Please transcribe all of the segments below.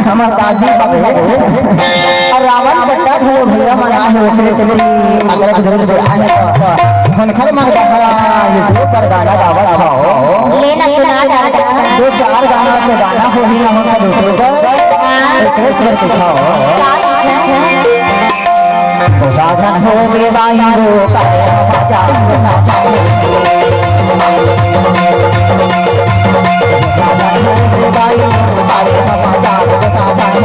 हमार दादी और रावण बट्टा घर भैया मना है ओकरे से अगर इधर से आने फोन खर मांग रहा ये दो पर गाना गावत खाओ लेना सुना दो चार गाना से गाना हो ही ना होता दूसरे का एक करके खाओ तो साधन हो गए भाई रो करे बाजा साधन हो गए भाई रो करे बाजा साधन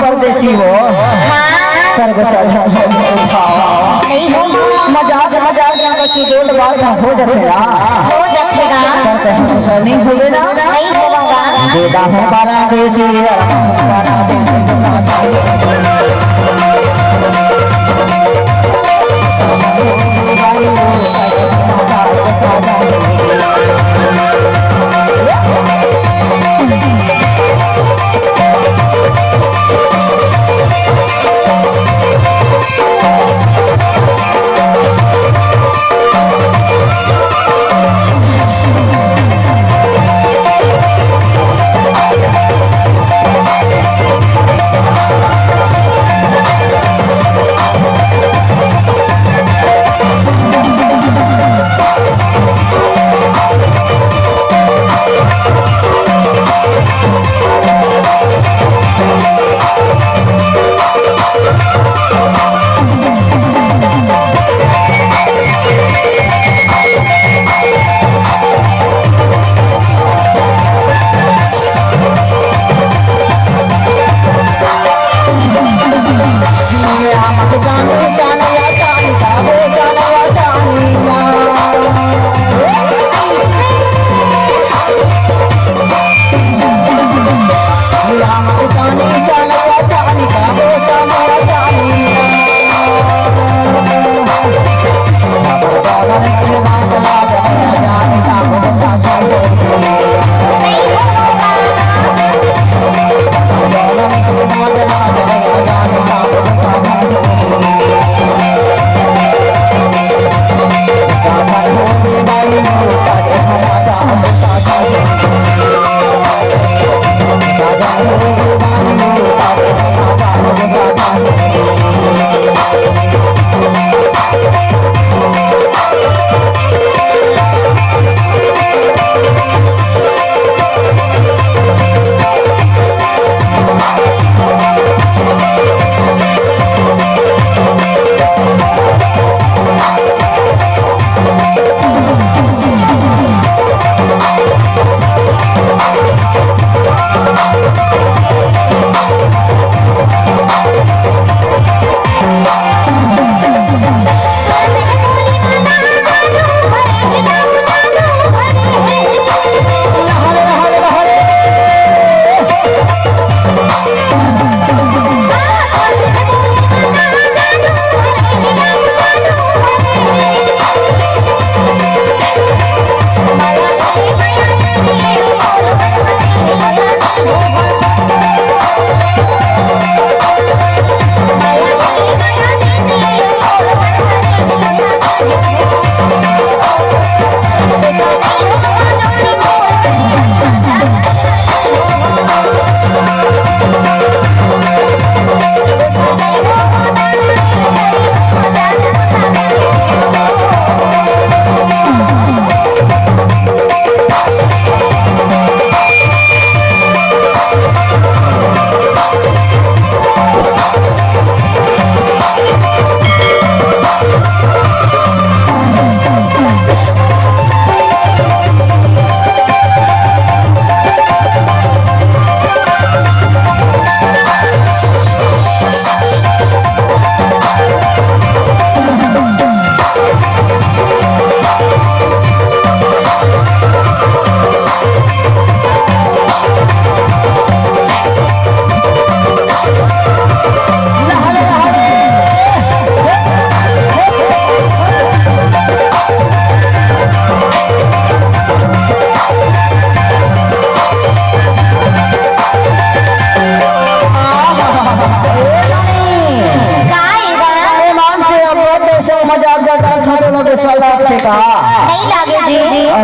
परदेसी हो नहीं हो मजाक मजाक का चीज़ों बात हो जाएगा नहीं होगे ना नहीं होगा बेटा हो परदेसी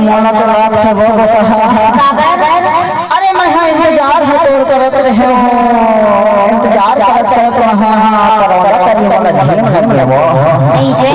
मोना तो रात है वो बस अरे मैं हाँ इंतजार है तोड़ करत रहे हो इंतजार करत करत वहाँ करौंदा करी मोना झीम लग गया वो ऐसे